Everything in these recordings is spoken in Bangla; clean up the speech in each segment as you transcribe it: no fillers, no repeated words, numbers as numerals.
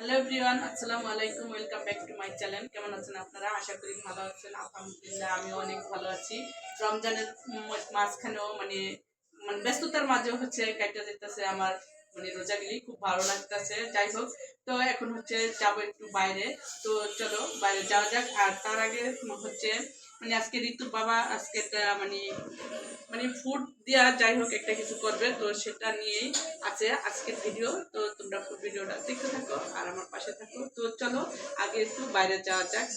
হ্যালো এভরিওয়ান, আসসালামু আলাইকুম। Welcome back to my channel. কেমন আছেন আপনারা? আশা করি ভালো আছেন। আলহামদুলিল্লাহ আমিও অনেক ভালো আছি। রমজানের মাঝখানেও মানে মানে ব্যস্ততার মাঝেও কাটতে যেতেছে আমার রোজাগুলি খুব ভালো লাগতেছে। যাই হোক, তো এখন যাবো একটু বাইরে। তো চলো বাইরে যাওয়া যাক। আর তার আগে আজকে ঋতুর বাবা আজকে একটা ফুড দিয়া যাই হোক একটা কিছু করবে, তো সেটা নিয়েই আছে আজকের ভিডিও। তো তোমরা ফুড ভিডিওটা দেখতে থাকো আর আমার পাশে থাকো। তো চলো আগে একটু বাইরে যাওয়া যাক।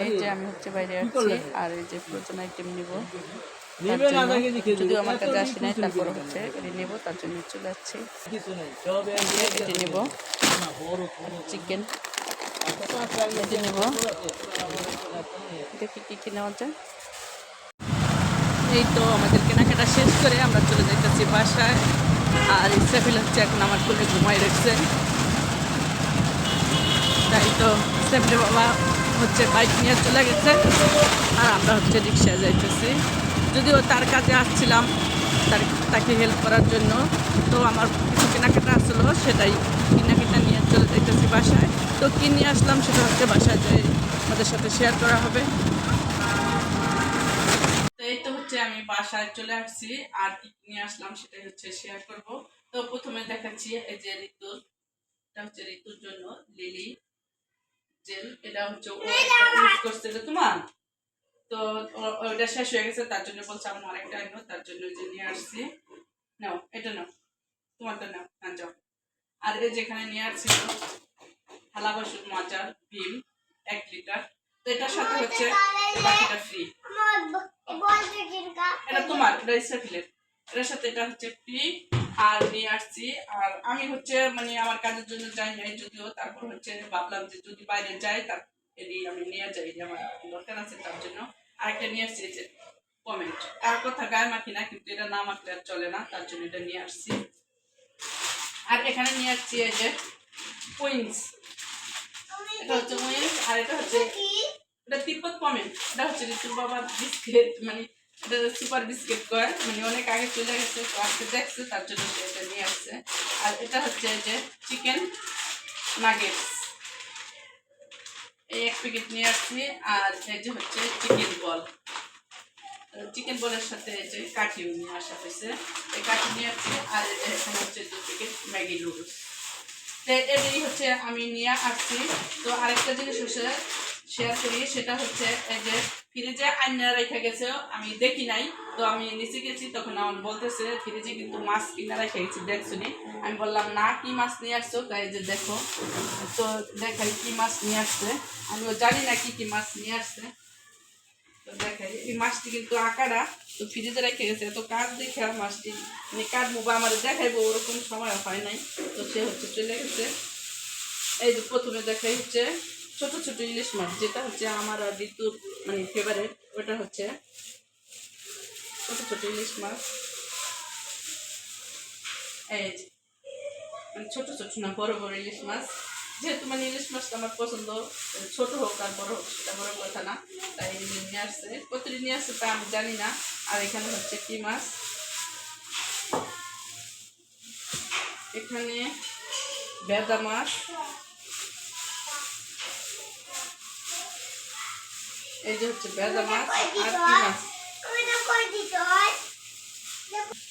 এই যে আমি বাইরে আসছি আর এই যে ফ্রোজেন আইটেম নিব, যদিও আমার কাছে আসি নাই, তারপর এটি নেবো, তার জন্য চলে যাচ্ছি। এটি নেব চিকেন, এটি নেব, দেখি কি কি নেওয়া যায়। এই তো আমাদের কেনাকাটা শেষ করে আমরা চলে যাইতেছি বাসায়। আর ইসরাফিল এখন আমার কোলে ঘুমাই রাখছে। তাই তো ইসরাফিলের বাবা বাইক নিয়ে চলে গেছে আর আমরা রিক্সায় যাইতেছি। যদিও তার কাছে আসছিলাম তাকে হেল্প করার জন্য, তো আমার কিছু কেনাকাটা আসলো, সেটাই কেনাকাটা নিয়ে চলে যাইতেছি বাসায়। তো কি নিয়ে আসলাম সেটা বাসায় যাই আমাদের সাথে শেয়ার করা হবে। এই তো আমি বাসায় চলে আসছি আর কি নিয়ে আসলাম সেটাই শেয়ার করব। তো প্রথমে দেখাচ্ছি এই যে ঋতুর জন্য লিলি জেল। এটা ও ইউজ করছে তোমার, তো ওটা শেষ হয়ে গেছে, তার জন্য বলছে আমি আরেকটা আনবো, তার জন্য যে নিয়ে আসছি। নাও এটা নাও, তোমারটা নাও, যাও। আর এই যেখানে নিয়ে আসছি থালা বাসন মাজার ভীম 1 লিটার। তো এটার সাথে বাকিটা ফ্রি। এটা তোমার, এটা ইসরাফিলের, এটার সাথে এটা ফ্রি। আর নিয়ে আসছি। আর আমি আমার কাজের জন্য যাই নাই, যদিও তারপর ভাবলাম যে যদি বাইরে যাই তার আমি নিয়ে যাই, যে আমার দরকার আছে, তার জন্য আরেকটা নিয়ে আসছি। যে কমেন্ট আর কথা গায়ে মাখি না, কিন্তু এটা না মাখলে আর চলে না, তার জন্য এটা নিয়ে আসছি। আর এখানে নিয়ে আসছি এই যে উইংস, এটা উইংস। আর এটা এটা তিব্বত কমেন্ট। এটা ঋতুর বাবার বিস্কিট, এটা সুপার বিস্কিট কয়, অনেক আগে চলে গেছে, তো আজকে দেখছে, তার জন্য সে এটা নিয়ে আসছে। আর এটা এই যে চিকেন নাগেটস, এই 1 প্যাকেট নিয়ে আসছি। আর এই যে চিকেন বল, চিকেন বলের সাথে এই যে কাঠিও নিয়ে আসা হয়েছে, এই কাঠি নিয়ে আসছি। আর এখানে 2 প্যাকেট ম্যাগি নুডলস। তো এটাই আমি নিয়ে আসছি। তো আরেকটা জিনিস শেয়ার করি, সেটা এই যে ফ্রিজে আইনা রেখে গেছে, আমি দেখি নাই। তো আমি নিচে গেছি, তখন আমার বলতেছে ফ্রিজে কিন্তু মাছ কিনা রেখে গেছি, দেখছুনি? আমি বললাম না, কি মাছ নিয়ে আসছো? তাই যে দেখো, তো দেখাই কি মাছ নিয়ে আসছে। আমিও জানি না কি কি মাছ নিয়ে আসছে। তো দেখাই, এই মাছটি কিন্তু আকারা, তো ফ্রিজে রেখে গেছে। তো কাজ দেখে মাছটি কাটবো বা আমার দেখাইবো ওরকম সময় হয় নাই, তো সে চলে গেছে। এই যে প্রথমে দেখাই ছোট ছোট ইলিশ মাছ, যেটা আমার আর ঋতুর ফেভারিট। ওটা ছোট ছোট ইলিশ মাছ। এই যে ছোট ছোট না, বড় বড় ইলিশ মাছ। যেহেতু ইলিশ মাছটা আমার পছন্দ, ছোট হোক আর বড় হোক সেটা বড় কথা না, তাই নিয়ে আসছে। কতদিন নিয়ে আসছে তা আমি জানি না। আর এখানে কি মাছ, এখানে বেদা মাছ, এই যে বেদা মাছ। আর কি মাছ,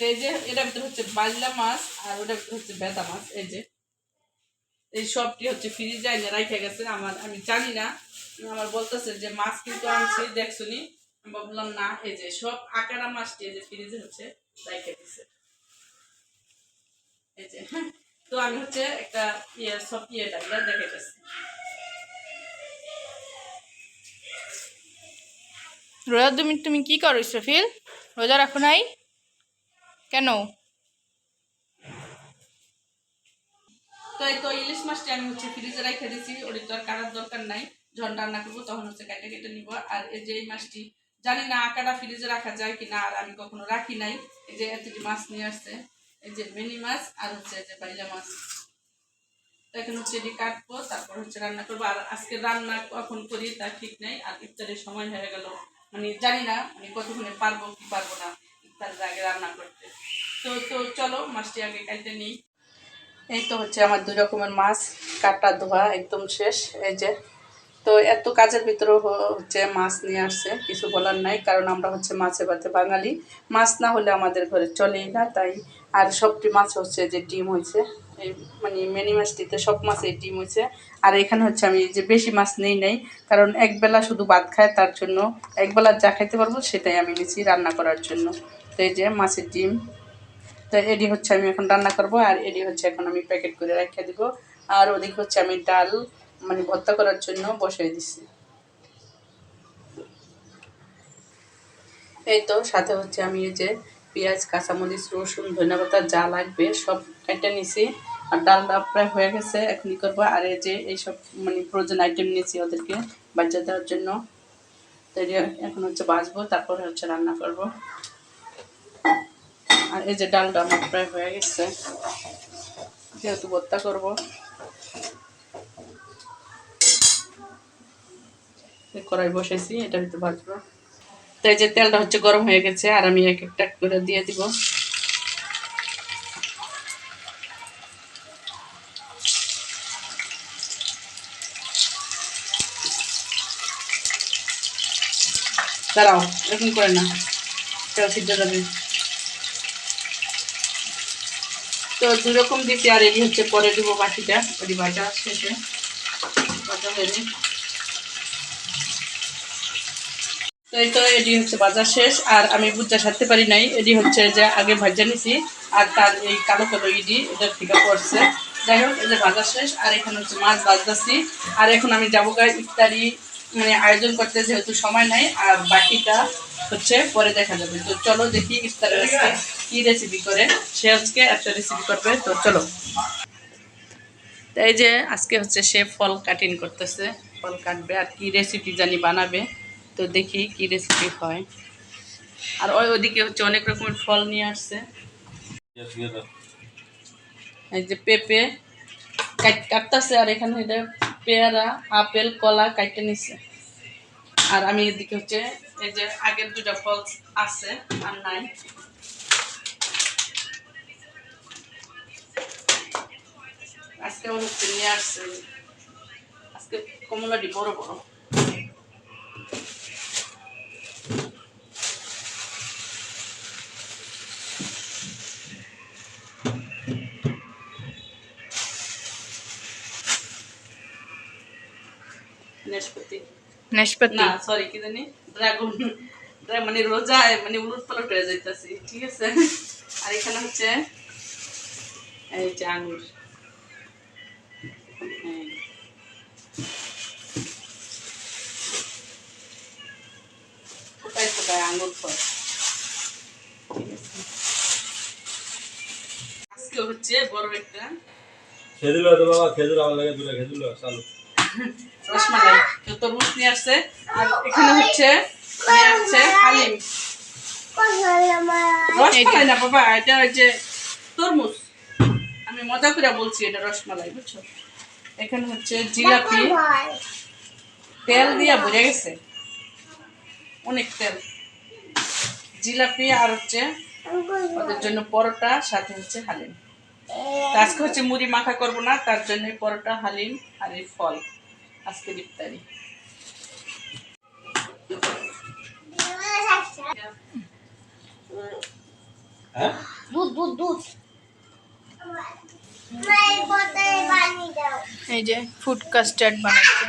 এই যে এটার ভিতরে বাল্লা মাছ, আর ওটার ভিতরে বেদা মাছ। এই যে এই সবটি ফ্রিজে এনে রাখে গেছে। আমি জানি না, আমার বলতেছে যে মাছ কিন্তু আনছি, দেখছুনি? আমি বললাম না, এই যে সব আকারা মাছটি এই যে ফ্রিজে রাখে দিছে। এই যে তো আমি একটা সব দেখাইতেছি। রোজা তুমি কি করো ইসরাফিল? রোজা রাখো নাই কেন? তো এই তো ইলিশ মাছটি আমি ফ্রিজে রেখে দিছি, ওটি তো আর কাটার দরকার নাই। যখন রান্না করবো তখন কেটে কেটে নিব। আর এই যে এই মাছটি জানি না আকাটা ফ্রিজে রাখা যায় কিনা, আর আমি কখনো রাখি নাই। এই যে এতটি মাছ নিয়ে আসছে, এই যে মিনি মাছ আর এই যে বাইলা মাছ। এখন এটি কাটবো, তারপর রান্না করবো। আর আজকে রান্না কখন করি তা ঠিক নেই। আর ইফতারের সময় হয়ে গেল, জানি না কতক্ষণে পারবো কি পারবো না ইফতারের আগে রান্না করতে। তো চলো মাছটি আগে কাটতে নিই। এই তো হচ্ছে আমার 2 রকমের মাছ কাটা ধোয়া একদম শেষ। এই যে, তো এত কাজের ভিতরেও হচ্ছে মাছ নিয়ে আসছে, কিছু বলার নাই, কারণ আমরা হচ্ছে মাছে ভাতে বাঙালি, মাছ না হলে আমাদের ঘরে চলেই না, তাই। আর সবটি মাছ হচ্ছে যে ডিম হয়েছে, এই মানে মিনি মাছটিতে সব মাছেই ডিম হয়েছে। আর এখানে হচ্ছে আমি যে বেশি মাছ নেই নাই, কারণ একবেলা শুধু ভাত খায়, তার জন্য একবেলা যা খাইতে পারবো সেটাই আমি নিয়েছি রান্না করার জন্য। তো এই যে মাছের ডিম, তো এডি হচ্ছে আমি এখন রান্না করব, আর এডি হচ্ছে এখন আমি প্যাকেট করে রেখে দিব। আর ওদিকে হচ্ছে আমি ডাল মানে ভর্তা করার জন্য বসিয়ে দিচ্ছি। এই তো সাথে হচ্ছে আমি এই যে পেঁয়াজ, কাঁচামরিচ, রসুন, ধনেপাতা যা লাগবে সব কেটে নিছি। আর ডালটা প্রায় হয়ে গেছে, এখনই করবো। আর এই যে এইসব মানে ফ্রোজেন আইটেম নিয়েছি ওদেরকে বাচ্চা দেওয়ার জন্য। তো এখন হচ্ছে বাছবো, তারপরে হচ্ছে রান্না করব। আর এই যে ডালটা আমার প্রায় হয়ে গেছে, যেহেতু ভর্তা করবো কড়াই বসেছি, এটা ভিতরে ভাজবো। তো এই যে তেলটা হচ্ছে গরম হয়ে গেছে, আর আমি এক একটা করে দিয়ে দিব। দাঁড়াও, এরকম করে না, তেল সিদ্ধ যাবে। তো 2 রকম দিচ্ছি, আর এটি হচ্ছে পরে দিব বাকিটা, ওটি ভাজা শেষে ভাজা হয়নি। তো এই তো এটি হচ্ছে ভাজা শেষ, আর আমি বুঝতে সারতে পারি নাই, এটি হচ্ছে যে আগে ভাজা নিছি, আর তার এই কালো কালো ইডি এটার থেকে পড়ছে। যাই হোক, এই যে ভাজা শেষ, আর এখানে হচ্ছে মাছ ভাজতেছি। আর এখন আমি যাবো গা ইফতারি মানে আয়োজন করতে, যেহেতু সময় নাই, আর বাকিটা হচ্ছে পরে দেখা যাবে। তো চলো দেখি ইফতারের আজকে কি রেসিপি করে, সে আজকে একটা রেসিপি করবে, তো চলো। এই যে আজকে হচ্ছে সে ফল কাটিং করতেছে, ফল কাটবে আর কি রেসিপি জানি বানাবে, তো দেখি কি রেসিপি হয়। আর ওইদিকে হচ্ছে অনেক রকমের ফল নিয়ে আসছে, এই যে পেঁপে কাটতেছে, আর এখানে এটা পেয়ারা, আপেল, কলা কাটতে নিচ্ছে। আর আমি এদিকে হচ্ছে এই যে আগের 2টা ফল আছে আর নাই, আজকে হচ্ছে নিয়ে আসছে। আজকে কমলাটি বড় বড়। নাশপাতি, নাশপাতি। না সরি কি জানি, ড্রাগন, মানে রোজা মানে উলট পালট হয়ে যাইতেছি, ঠিক আছে। আর এখানে হচ্ছে এই যে আঙুর, হ্যাঁ, ফোটায় ফোটায় আঙুর ফল, ঠিক আছে। আজকে হচ্ছে বড় একটা খেজুর তো বাবা, খেজুর আমার লাগে 2টা খেজুর চালু। রসমালাই, তো তরমুজ নিয়ে আসছে। আর এখানে হচ্ছে নিয়ে আসছে হালিম। রসমালাই না বাবা, এটা ওই যে তরমুজ, আমি মজা করে বলছি এটা রসমালাই, বুঝছো। এখানে হচ্ছে জিলাপি, তেল দিয়া বোঝা গেছে, অনেক তেল। জিলাপি আর হচ্ছে ওদের জন্য পরোটা, সাথে হচ্ছে হালিম। তো আজকে হচ্ছে মুড়ি মাখা করবো না, তার জন্য পরোটা, হালিম আর এই ফল আজকে ইফতারি। হ্যাঁ, দুধ দুধ দুধ এই যে ফুড কাস্টার্ড বানাচ্ছে।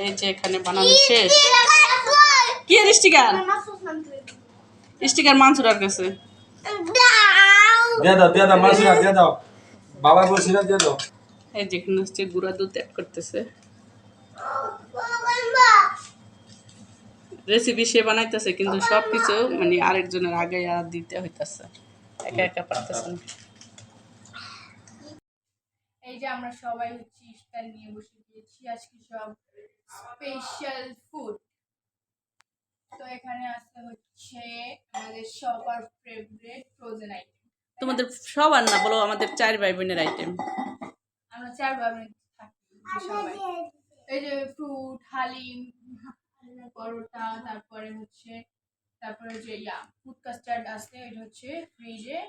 এই যে এখানে বানানো শেষ। কি আর স্টিকার, স্টিকার মানসুরার কাছে। দিয়ে দাও মাসিরা, দিয়ে দাও, বাবা বলছি না, দিয়ে দাও। এই যে এখানে হচ্ছে গুঁড়া দুধ অ্যাড করতেছে, রেসিপি সে বানাইতেছে, কিন্তু সবকিছু মানে আরেকজনের আগে আর দিতে হইতাছে, একা একা পারতেছে না। এই যে আমরা সবাই হচ্ছে ইফতার নিয়ে বসে গিয়েছি, আজকে সব স্পেশাল ফুড। তো এখানে আছে হচ্ছে আমাদের সবার ফেভারিট ফ্রোজেন আইটেম। তোমাদের সবার না বলো, আমাদের 4 ভাই বোনের আইটেম। আমরা 4 ভাবে থাকি সবাই। এই যে ফ্রুট, হালিম, পরোটা, তারপরে যে ফুড কাস্টার্ড আছে, এটা হচ্ছে ফ্রিজে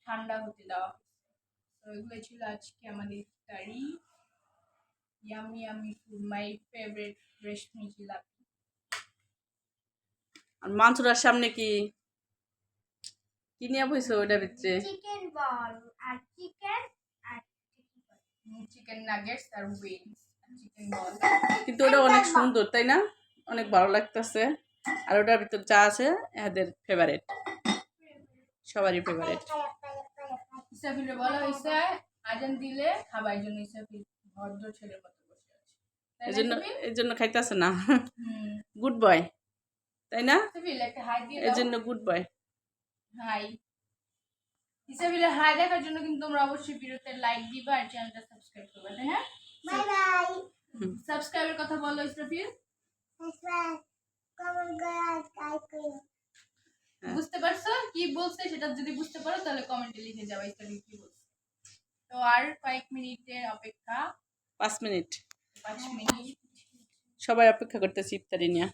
ঠান্ডা হতে দেওয়া হয়েছে। তো এগুলো ছিল আজকে আমাদের ইফতারি। Yummy yummy food, my favourite reshmi jalebi. আর মানসুরার সামনে কি কি নিয়ে বসে ওটার ভিতরে? চিকেন বল আর চিকেন নাগেটস আর উইংস আর চিকেন বল। কিন্তু ওটা অনেক সুন্দর, তাই না? অনেক ভালো লাগতেছে। আর ওটার ভিতর যা আছে এদের ফেভারিট, সবারই ফেভারিট। ইসরাফিলে বলা হয়েছে আজান দিলে খাবার জন্য। ইসরাফিল ভদ্র ছেলের মতো বসে আছে, এই জন্য খাইতেছে না। হুম। গুড বয়, তাই না? ইসরাফিল একটা হাই দিয়ে এই দাও। জন্য গুড বয়। হাই। ইসরাফিলের হাই দেখার জন্য কিন্তু তোমরা অবশ্যই ভিডিওতে লাইক দিবা আর চ্যানেলটা সাবস্ক্রাইব করবে, তাই না? Bye bye. সাবস্ক্রাইবের কথা বলো ইসরাফিল। সাবস্ক্রাইব কমেন্ট করে লাইক করো। বুঝতে পারছো কি বলছে? সেটা যদি বুঝতে পারো তাহলে কমেন্টে লিখে যাও ইসরাফিল কি বলছে। তো আর কয়েক মিনিটের অপেক্ষা। 5 মিনিট। 5 মিনিট সবাই অপেক্ষা করতেছি ইফতারি নিয়ে।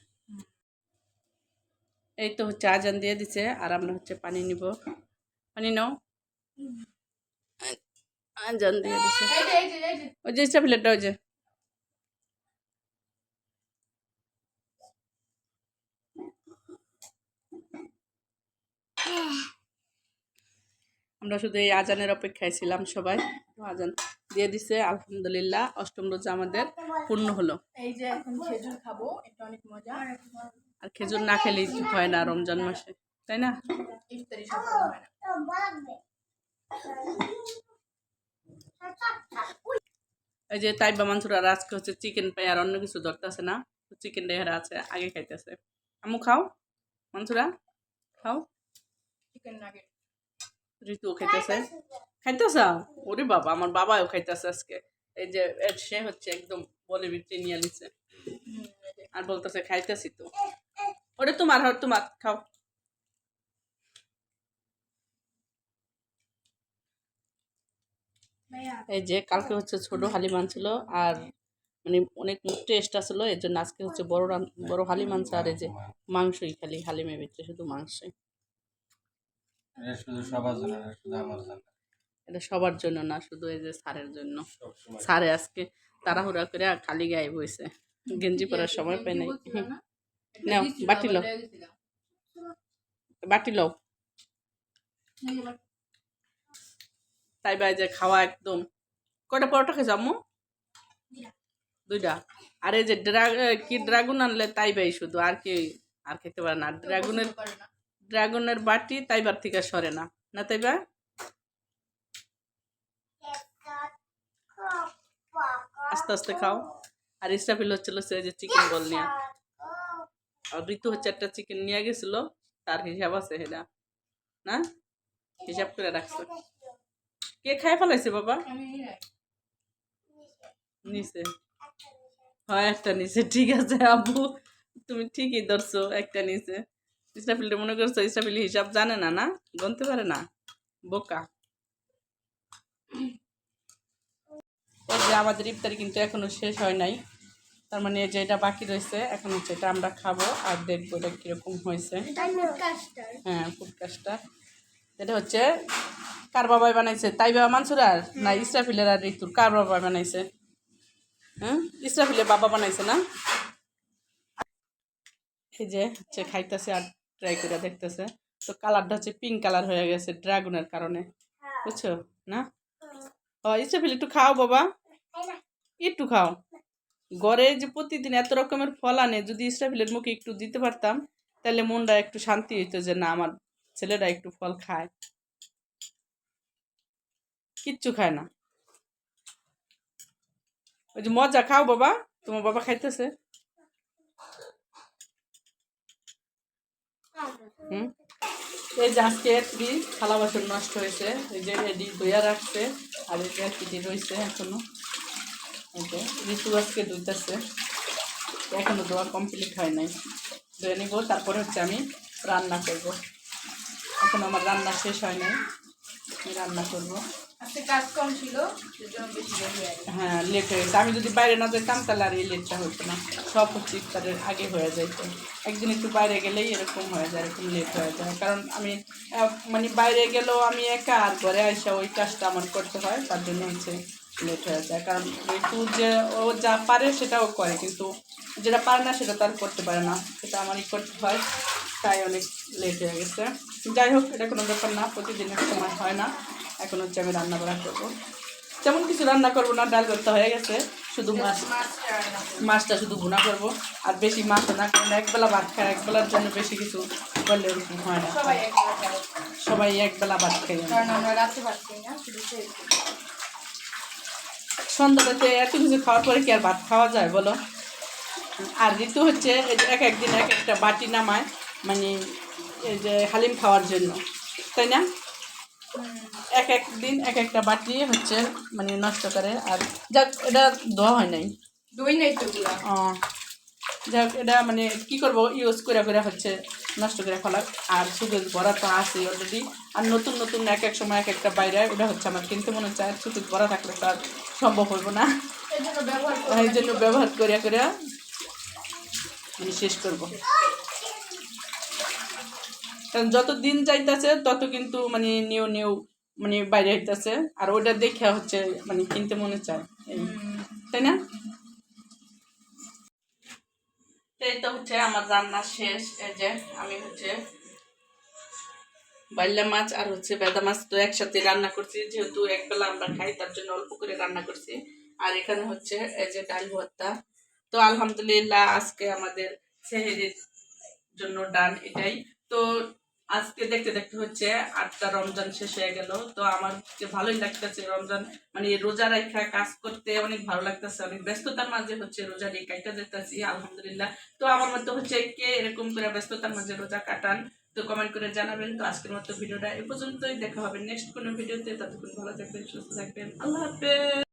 এই তো হচ্ছে আজান দিয়ে দিছে, আর আমরা হচ্ছে পানি নিব। পানি নাও। আজান দিয়ে দিছে। ওই যে ইসরাফিলেরটা, ওই যে আমরা শুধু এই আজানের অপেক্ষায় ছিলাম সবাই। তো আজান দিয়ে দিছে, আলহামদুলিল্লাহ। অষ্টম রোজা আমাদের পূর্ণ হলো। এই যে এখন খেজুর খাবো, এটা অনেক মজা। আর খেজুর না খেলেই হয় না রমজান মাসে, তাই না? ইফতারি সফল হয় না। এই যে তাইবা মানসুরা আজকে হচ্ছে চিকেন পাই, আর অন্য কিছু ধরতেছে না। চিকেন ডেহারা আছে, আগে খাইতেছে। আম্মু খাও, মানসুরা খাও। চিকেন নাগেট ঋতু খাইতেছে। খাইতেছ? ওরে বাবা, আমার বাবাও খাইতেছে আজকে। এই যে সে হচ্ছে একদম বলে বিক্রি নিয়ে নিচ্ছে আর বলতেছে খাইতেছি তো। ওরে তোমার, তোমার খাও। এই যে কালকে হচ্ছে ছোট হালিম আনছিল, আর মানে অনেক টেস্ট আসলো, এর জন্য আজকে হচ্ছে বড় হালিম আনছে। আর এই যে মাংসই, খালি হালিমের ভিতরে শুধু মাংসই। শুধু সবার জন্য না, শুধু আমার জন্য। এটা সবার জন্য না, শুধু এই যে স্যারের জন্য। স্যারে আজকে তাড়াহুড়া করে খালি গায়ে বইছে, গেঞ্জি পরার সময় পাই নাই। নাও বাটি লও, বাটি লও। তাই ভাই যে খাওয়া একদম। কয়টা পরোটা খেয়েছ আম্মু? 2টা। আর এই যে ড্রাগন আনলে তাই ভাই শুধু, আর কি আর খেতে পারে না। ড্রাগনের বাটি তাইবার থেকে সরে না, না তাইবা? আস্তে আস্তে খাও। আর ইসরাফিল হচ্ছিল যে চিকেন বল নিয়ে, আর ঋতু হচ্ছে একটা চিকেন নিয়ে গেছিল, তার হিসাব আছে সেটা না, হিসাব করে রাখছে। কে খাই ফেলাইছে বাবা? নিচে, হয় একটা নিচে। ঠিক আছে আব্বু, তুমি ঠিকই ধরছো, একটা নিচে। ইসরাফিলটা মনে করছো ইসরাফিল হিসাব জানে না, না গুনতে পারে না, বোকা। এই যে আমাদের ইফতারি কিন্তু এখনো শেষ হয় নাই, তার মানে যে এটা বাকি রয়েছে এখন হচ্ছে এটা আমরা খাবো আর দেখবো এটা কিরকম হয়েছে। হ্যাঁ, ফুডকাস্টার। এটা হচ্ছে কার বাবাই বানাইছে? তাই বাবা মানসুরার না ইসরাফিলের আর ঋতুর? কার বাবা বানাইছে? হ্যাঁ, ইসরাফিলের বাবা বানাইছে না? এই যে হচ্ছে খাইতেছে আর ট্রাই করে দেখতেছে। তো কালারটা হচ্ছে পিঙ্ক কালার হয়ে গেছে ড্রাগনের কারণে, বুঝছো না? ও ইসরাফিল একটু খাও বাবা, একটু খাও। ঘরে যে প্রতিদিন এত রকমের ফল আনে, যদি ইসরাফিলের মুখে একটু দিতে পারতাম তাহলে মনটা একটু শান্তি হইতো, যে না আমার ছেলেরা একটু ফল খায়। কিচ্ছু খায় না। ওই যে মজা, খাও বাবা, তোমার বাবা খাইতেছে। এই যে আজকে এটি থালা বাসন নষ্ট হয়েছে, এই যে এডি ধুইয়া রাখছে, আর এই যে এটি রয়েছে এখনো। এই যে ঋতু আজকে ধুইতেছে, এখনো ধোয়া কমপ্লিট হয় নাই। ধুয়ে নিব, তারপরে হচ্ছে আমি রান্না করব। এখন আমার রান্না শেষ হয় নাই, আমি রান্না করব। আজকে কাজ কম ছিল সেজন্য বেশি দেরি হয়ে গেছে। হ্যাঁ লেট হয়ে গেছে। আমি যদি বাইরে না যেতাম তাহলে আর এই লেটটা হতো না, সব হচ্ছে ইফতারের আগে হয়ে যাইতো। একদিন একটু বাইরে গেলেই এরকম হয়ে যায়, এরকম লেট হয়ে যায়। কারণ আমি মানে বাইরে গেলেও আমি একা, আর ঘরে আসা ওই কাজটা আমার করতে হয়, তার জন্য হচ্ছে লেট হয়ে যায়। কারণ একটু যে ও যা পারে সেটাও করে, কিন্তু যেটা পারে না সেটা তার করতে পারে না, সেটা আমারই করতে হয়, তাই অনেক লেট হয়ে গেছে। যাই হোক, এটা কোনো ব্যাপার না, প্রতিদিনের সময় হয় না। এখন হচ্ছে আমি রান্না বান্না করবো, তেমন কিছু রান্না করবো না, ডাল করতে হয়ে গেছে, শুধু মাছটা শুধু ভুনা করবো। আর বেশি মাছ না, কারণ একবেলা ভাত খায়, একবেলার জন্য বেশি কিছু করলে ওরকম হয় না। সবাই একবার খায়। সবাই একবেলা ভাত খাই আমরা। কারণ আমরা রাতে ভাত খাই না, শুধু খেয়ে খাই। সন্ধ্যাতে এত কিছু খাওয়ার পরে কি আর ভাত খাওয়া যায় বলো? আর ঋতু হচ্ছে এই যে এক একদিন এক একটা বাটি নামায়, মানে এই যে হালিম খাওয়ার জন্য, তাই না? এক এক দিন এক একটা বাটি হচ্ছে মানে নষ্ট করে। আর যাক, এটা ধোয়া হয় নাই, দই নাই তো গুলা। যাক এটা মানে কি করবো, ইউজ করে করে হচ্ছে নষ্ট করে ফেলা। আর সুগেজ ভরা তো আছে অলরেডি, আর নতুন নতুন এক এক সময় এক একটা বাইরে, ওটা হচ্ছে আমার কিনতে মনে হচ্ছে। আর সুগেজ ভরা থাকলে তো আর সম্ভব হইব না, এই জন্য ব্যবহার এই জন্য ব্যবহার করে করে মানে শেষ করব। কারণ যত দিন যাইতেছে তত কিন্তু মানে নিউ নিউ মানে বাইরে হইতেছে, আর ওটা দেখে হচ্ছে মানে কিনতে মনে চায়, তাই না? এই তো হচ্ছে আমার রান্না শেষ। এই যে আমি হচ্ছে বাইলা মাছ আর হচ্ছে বেদা মাছ তো একসাথে রান্না করছি, যেহেতু একবেলা আমরা খাই তার জন্য অল্প করে রান্না করছি। আর এখানে হচ্ছে এই যে ডাল ভর্তা। তো আলহামদুলিল্লাহ আজকে আমাদের সেহরির জন্য ডান এটাই। তো আজকে দেখতে দেখতে হচ্ছে 8টা রমজান শেষ হয়ে গেল। তো আমার ভালোই লাগতেছে, রমজান মানে রোজা রেখা কাজ করতে অনেক ভালো লাগতেছে, অনেক ব্যস্ততার মাঝে হচ্ছে রোজা রেখা কাটা যেতেছি আলহামদুলিল্লাহ। তো আমার মতো হচ্ছে কে এরকম করে ব্যস্ততার মাঝে রোজা কাটান, তো কমেন্ট করে জানাবেন। তো আজকের মতো ভিডিওটা এ পর্যন্তই, দেখা হবে নেক্সট কোনো ভিডিওতে। ততক্ষণ ভালো থাকবেন, সুস্থ থাকবেন, আল্লাহ হাফেজ।